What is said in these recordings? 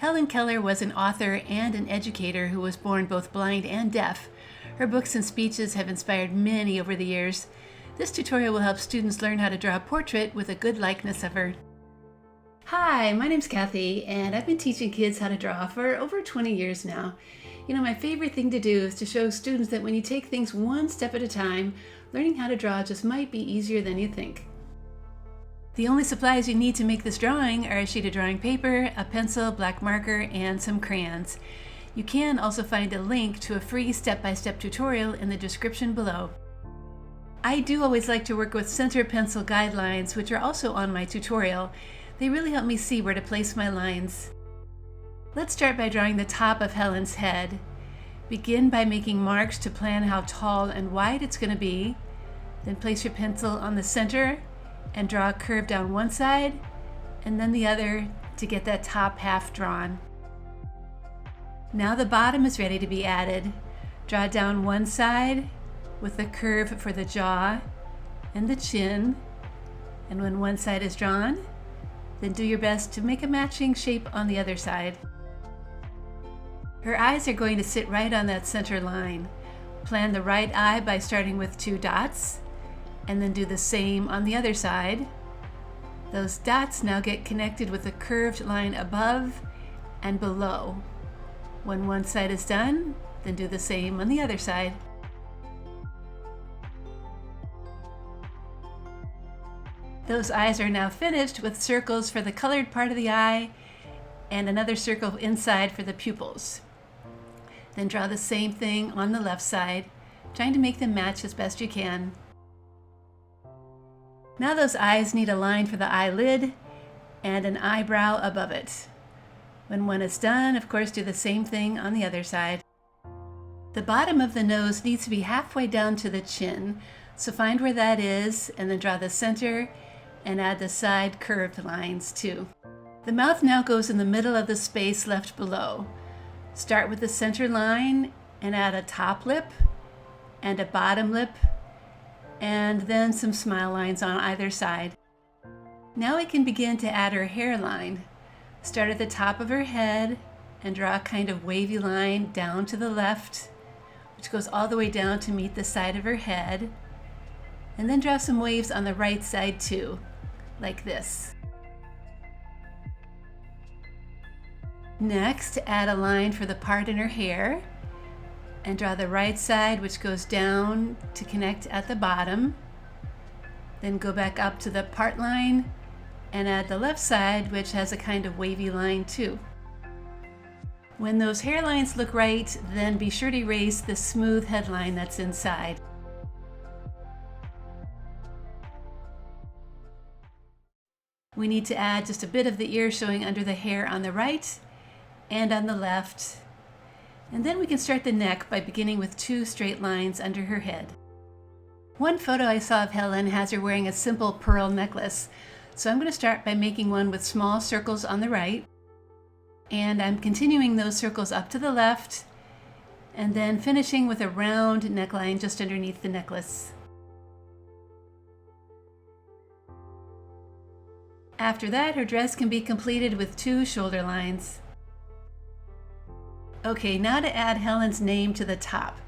Helen Keller was an author and an educator who was born both blind and deaf. Her books and speeches have inspired many over the years. This tutorial will help students learn how to draw a portrait with a good likeness of her. Hi, my name's Kathy, and I've been teaching kids how to draw for over 20 years now. My favorite thing to do is to show students that when you take things one step at a time, learning how to draw just might be easier than you think. The only supplies you need to make this drawing are a sheet of drawing paper, a pencil, black marker, and some crayons. You can also find a link to a free step-by-step tutorial in the description below. I do always like to work with center pencil guidelines, which are also on my tutorial. They really help me see where to place my lines. Let's start by drawing the top of Helen's head. Begin by making marks to plan how tall and wide it's going to be. Then place your pencil on the center and draw a curve down one side and then the other to get that top half drawn. Now the bottom is ready to be added. Draw down one side with a curve for the jaw and the chin, and when one side is drawn, then do your best to make a matching shape on the other side. Her eyes are going to sit right on that center line. Plan the right eye by starting with 2 dots, and then do the same on the other side. Those dots now get connected with a curved line above and below. When one side is done, then do the same on the other side. Those eyes are now finished with circles for the colored part of the eye and another circle inside for the pupils. Then draw the same thing on the left side, trying to make them match as best you can. Now those eyes need a line for the eyelid and an eyebrow above it. When one is done, of course, do the same thing on the other side. The bottom of the nose needs to be halfway down to the chin, so find where that is and then draw the center and add the side curved lines too. The mouth now goes in the middle of the space left below. Start with the center line and add a top lip and a bottom lip, and then some smile lines on either side. Now we can begin to add her hairline. Start at the top of her head and draw a kind of wavy line down to the left, which goes all the way down to meet the side of her head. And then draw some waves on the right side too, like this. Next, add a line for the part in her hair and draw the right side, which goes down to connect at the bottom. Then go back up to the part line and add the left side, which has a kind of wavy line too. When those hairlines look right, then be sure to erase the smooth headline that's inside. We need to add just a bit of the ear showing under the hair on the right and on the left. And then we can start the neck by beginning with 2 straight lines under her head. One photo I saw of Helen has her wearing a simple pearl necklace. So I'm going to start by making one with small circles on the right. And I'm continuing those circles up to the left, and then finishing with a round neckline just underneath the necklace. After that, her dress can be completed with 2 shoulder lines. Okay, now to add Helen's name to the top.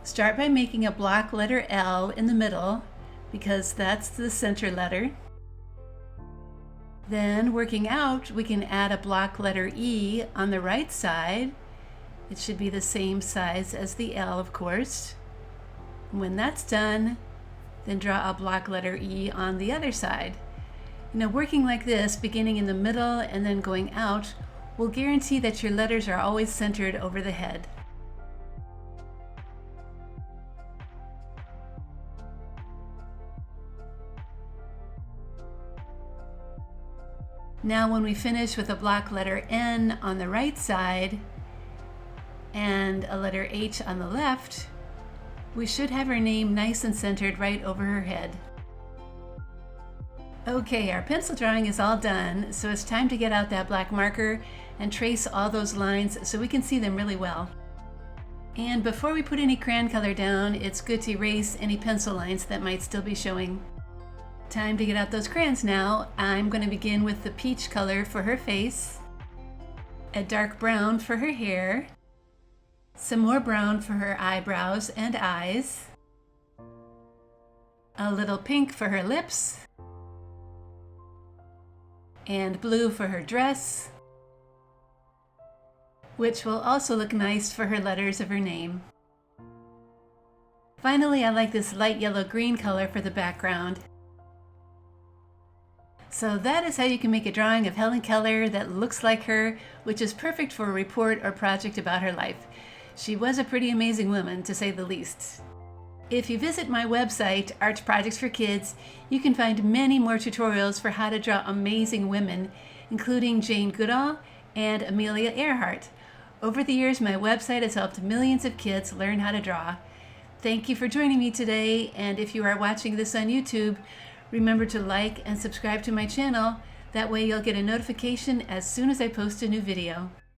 Start by making a block letter L in the middle, because that's the center letter. Then, working out, we can add a block letter E on the right side. It should be the same size as the L, of course. When that's done, then draw a block letter E on the other side. Working like this, beginning in the middle and then going out, will guarantee that your letters are always centered over the head. Now when we finish with a block letter N on the right side and a letter H on the left, we should have her name nice and centered right over her head. Okay, our pencil drawing is all done, so it's time to get out that black marker and trace all those lines so we can see them really well. And before we put any crayon color down, it's good to erase any pencil lines that might still be showing. Time to get out those crayons now. I'm going to begin with the peach color for her face. a dark brown for her hair, some more brown for her eyebrows and eyes, a little pink for her lips, and blue for her dress, which will also look nice for her letters of her name. Finally, I like this light yellow-green color for the background. So that is how you can make a drawing of Helen Keller that looks like her, which is perfect for a report or project about her life. She was a pretty amazing woman, to say the least. If you visit my website, Art Projects for Kids, you can find many more tutorials for how to draw amazing women, including Jane Goodall and Amelia Earhart. Over the years, my website has helped millions of kids learn how to draw. Thank you for joining me today, and if you are watching this on YouTube, remember to like and subscribe to my channel. That way you'll get a notification as soon as I post a new video.